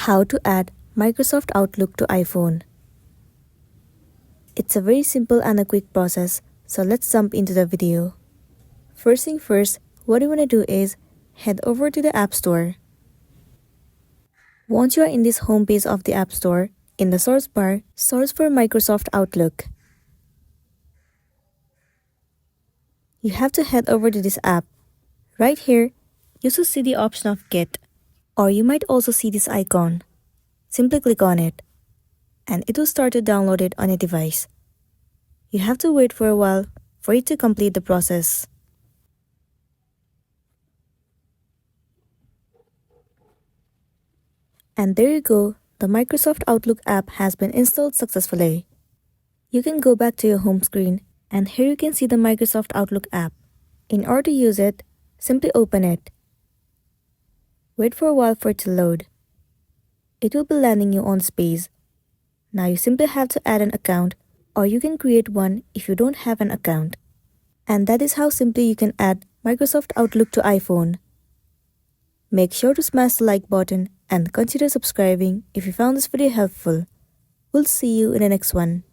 How to add Microsoft Outlook to iPhone. It's a very simple and a quick process, so let's jump into the video. First thing first, what you want to do is head over to the App Store. Once you are in this home page of the App Store, in the search bar, search for Microsoft Outlook. You have to head over to this app. Right here, you should see the option of Get, or you might also see this icon. Simply click on it, and it will start to download it on your device. You have to wait for a while for it to complete the process. And there you go, the Microsoft Outlook app has been installed successfully. You can go back to your home screen, and here you can see the Microsoft Outlook app. In order to use it, simply open it. Wait for a while for it to load. It will be landing you on Space. Now you simply have to add an account, or you can create one if you don't have an account. And that is how simply you can add Microsoft Outlook to iPhone. Make sure to smash the like button and consider subscribing if you found this video helpful. We'll see you in the next one.